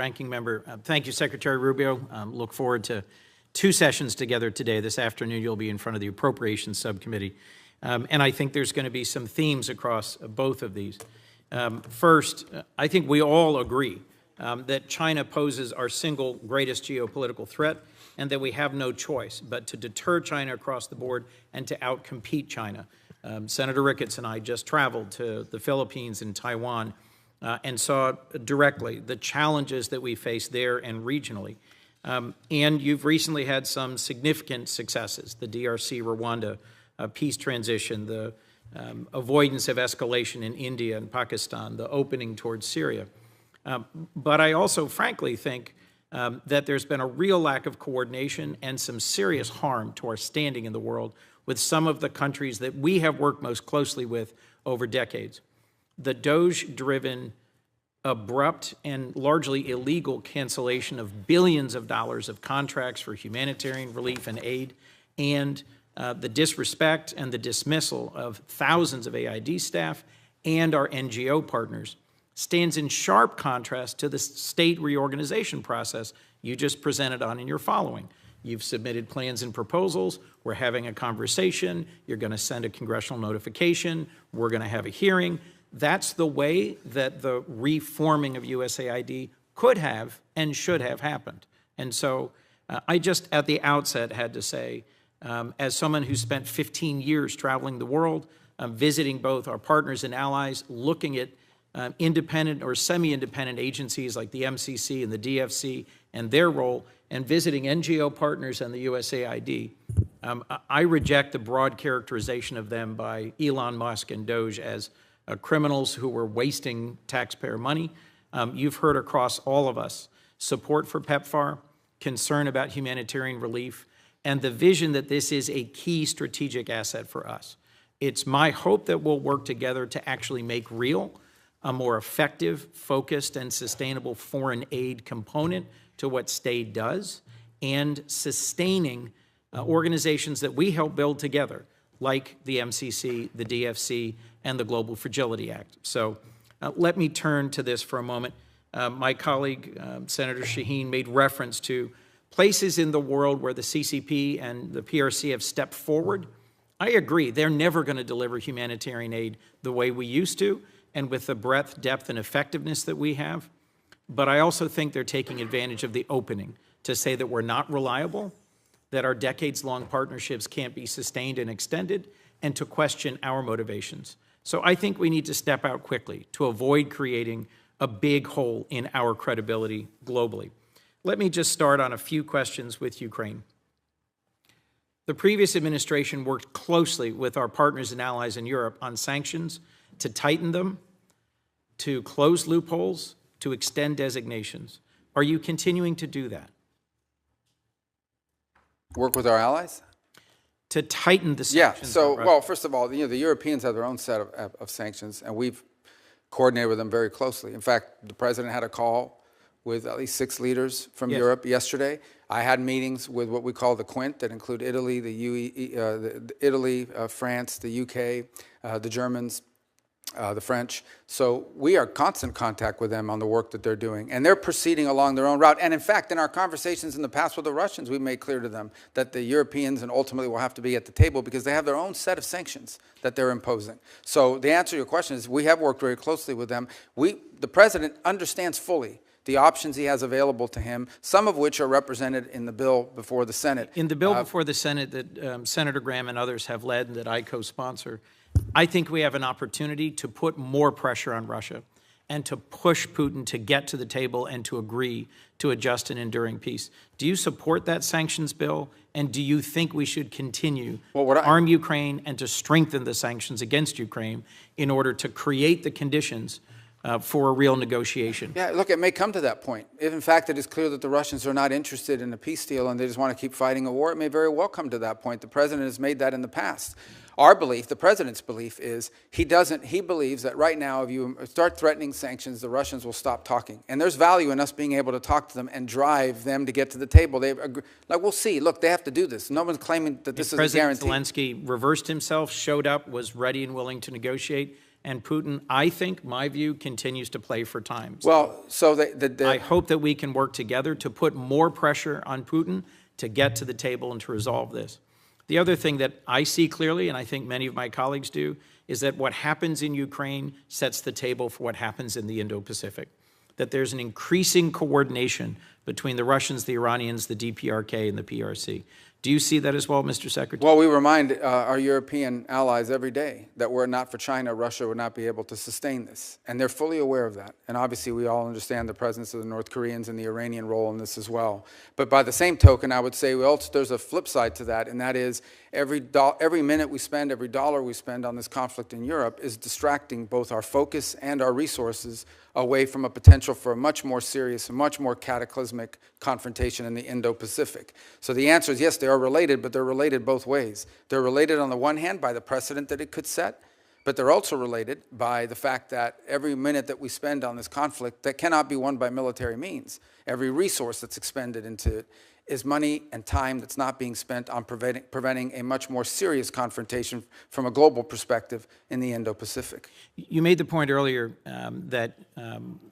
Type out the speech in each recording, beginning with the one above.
Ranking Member. Thank you, Secretary Rubio. Look forward to 2 sessions together today. This afternoon, you'll be in front of the Appropriations Subcommittee. And I think there's going to be some themes across both of these. First, I think we all agree that China poses our single greatest geopolitical threat and that we have no choice but to deter China across the board and to outcompete China. Senator Ricketts and I just traveled to the Philippines and Taiwan and saw directly the challenges that we face there and regionally. And you've recently had some significant successes, the DRC, Rwanda, peace transition, the avoidance of escalation in India and Pakistan, the opening towards Syria. But I also, frankly, think that there's been a real lack of coordination and some serious harm to our standing in the world with some of the countries that we have worked most closely with over decades. The DOGE-driven, abrupt, and largely illegal cancellation of billions of dollars of contracts for humanitarian relief and aid, and the disrespect and the dismissal of thousands of AID staff and our NGO partners stands in sharp contrast to the state reorganization process you just presented on in your following. You've submitted plans and proposals. We're having a conversation. You're going to send a congressional notification. We're going to have a hearing. That's the way that the reforming of USAID could have and should have happened. And so I just at the outset had to say, as someone who spent 15 years traveling the world, visiting both our partners and allies, looking at independent or semi-independent agencies like the MCC and the DFC and their role, and visiting NGO partners and the USAID, I reject the broad characterization of them by Elon Musk and DOGE as criminals who were wasting taxpayer money. You've heard across all of us support for PEPFAR, concern about humanitarian relief, and the vision that this is a key strategic asset for us. It's my hope that we'll work together to actually make real a more effective, focused, and sustainable foreign aid component to what STAID does, and sustaining organizations that we help build together, like the MCC, the DFC, and the Global Fragility Act. So let me turn to this for a moment. My colleague, Senator Shaheen, made reference to places in the world where the CCP and the PRC have stepped forward. I agree, they're never going to deliver humanitarian aid the way we used to, and with the breadth, depth, and effectiveness that we have. But I also think they're taking advantage of the opening to say that we're not reliable, that our decades-long partnerships can't be sustained and extended, and to question our motivations. So I think we need to step out quickly to avoid creating a big hole in our credibility globally. Let me just start on a few questions with Ukraine. The previous administration worked closely with our partners and allies in Europe on sanctions to tighten them, to close loopholes, to extend designations. Are you continuing to do that? Work with our allies? To tighten the sanctions? Yeah, so, well, first of all, the Europeans have their own set of sanctions, and we've coordinated with them very closely. In fact, the president had a call with at least 6 leaders from Europe yesterday. I had meetings with what we call the Quint that include Italy, France, the UK, the Germans, the French. So we are in constant contact with them on the work that they're doing. And they're proceeding along their own route. And in fact, in our conversations in the past with the Russians, we made clear to them that the Europeans and ultimately will have to be at the table because they have their own set of sanctions that they're imposing. So the answer to your question is we have worked very closely with them. The president understands fully the options he has available to him, some of which are represented in the bill before the Senate. In the bill before the Senate that Senator Graham and others have led and that I co-sponsor, I think we have an opportunity to put more pressure on Russia and to push Putin to get to the table and to agree to a just and enduring peace. Do you support that sanctions bill? And do you think we should continue to arm Ukraine and to strengthen the sanctions against Ukraine in order to create the conditions for a real negotiation? Yeah, look, it may come to that point. If, in fact, it is clear that the Russians are not interested in a peace deal and they just want to keep fighting a war, it may very well come to that point. The president has made that in the past. Our belief, the president's belief, is he believes that right now, if you start threatening sanctions, the Russians will stop talking. And there's value in us being able to talk to them and drive them to get to the table. We'll see. Look, they have to do this. No one's claiming that this is a guarantee. President Zelensky reversed himself, showed up, was ready and willing to negotiate, And Putin, I think, my view, continues to play for time. Well, so I hope that we can work together to put more pressure on Putin to get to the table and to resolve this. The other thing that I see clearly, and I think many of my colleagues do, is that what happens in Ukraine sets the table for what happens in the Indo-Pacific. That there's an increasing coordination between the Russians, the Iranians, the DPRK, and the PRC. Do you see that as well, Mr. Secretary? Well, we remind our European allies every day that were it not for China, Russia would not be able to sustain this. And they're fully aware of that. And obviously, we all understand the presence of the North Koreans and the Iranian role in this as well. But by the same token, I would say there's a flip side to that, and that is every minute we spend, every dollar we spend on this conflict in Europe is distracting both our focus and our resources away from a potential for a much more serious and much more cataclysmic confrontation in the Indo-Pacific. So the answer is yes, they are related, but they're related both ways. They're related on the one hand by the precedent that it could set, but they're also related by the fact that every minute that we spend on this conflict that cannot be won by military means, every resource that's expended into it, is money and time that's not being spent on preventing a much more serious confrontation from a global perspective in the Indo-Pacific. You made the point earlier that,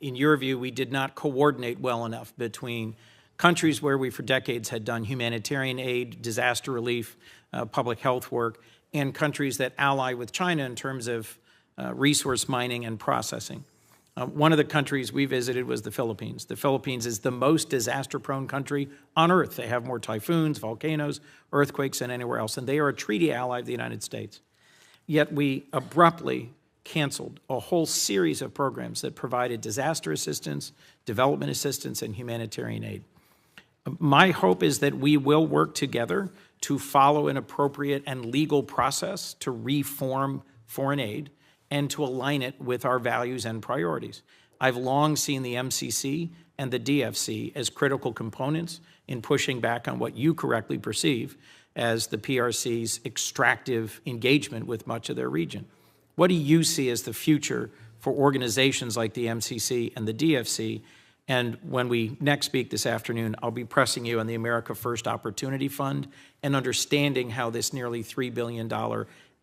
in your view, we did not coordinate well enough between countries where we for decades had done humanitarian aid, disaster relief, public health work, and countries that ally with China in terms of resource mining and processing. One of the countries we visited was the Philippines. The Philippines is the most disaster-prone country on Earth. They have more typhoons, volcanoes, earthquakes than anywhere else, and they are a treaty ally of the United States. Yet we abruptly canceled a whole series of programs that provided disaster assistance, development assistance, and humanitarian aid. My hope is that we will work together to follow an appropriate and legal process to reform foreign aid and to align it with our values and priorities. I've long seen the MCC and the DFC as critical components in pushing back on what you correctly perceive as the PRC's extractive engagement with much of their region. What do you see as the future for organizations like the MCC and the DFC? And when we next speak this afternoon, I'll be pressing you on the America First Opportunity Fund and understanding how this nearly $3 billion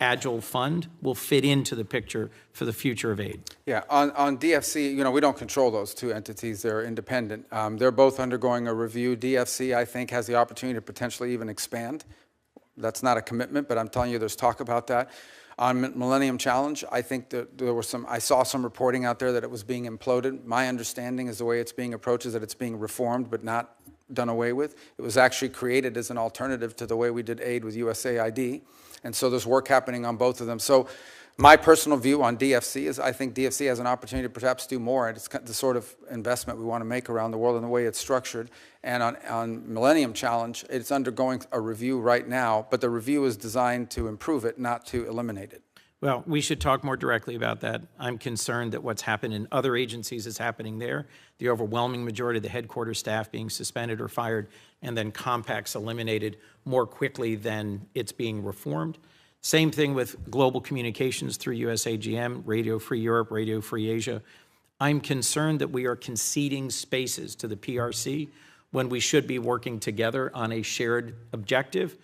Agile fund will fit into the picture for the future of aid. Yeah, on DFC, we don't control those two entities. They're independent. They're both undergoing a review. DFC, I think, has the opportunity to potentially even expand. That's not a commitment, but I'm telling you there's talk about that. On Millennium Challenge, I think that I saw some reporting out there that it was being imploded. My understanding is the way it's being approached is that it's being reformed but not done away with. It was actually created as an alternative to the way we did aid with USAID. And so there's work happening on both of them. So my personal view on DFC is I think DFC has an opportunity to perhaps do more. And it's the sort of investment we want to make around the world and the way it's structured. And on Millennium Challenge, it's undergoing a review right now, but the review is designed to improve it, not to eliminate it. Well, we should talk more directly about that. I'm concerned that what's happened in other agencies is happening there. The overwhelming majority of the headquarters staff being suspended or fired, and then compacts eliminated more quickly than it's being reformed. Same thing with global communications through USAGM, Radio Free Europe, Radio Free Asia. I'm concerned that we are conceding spaces to the PRC when we should be working together on a shared objective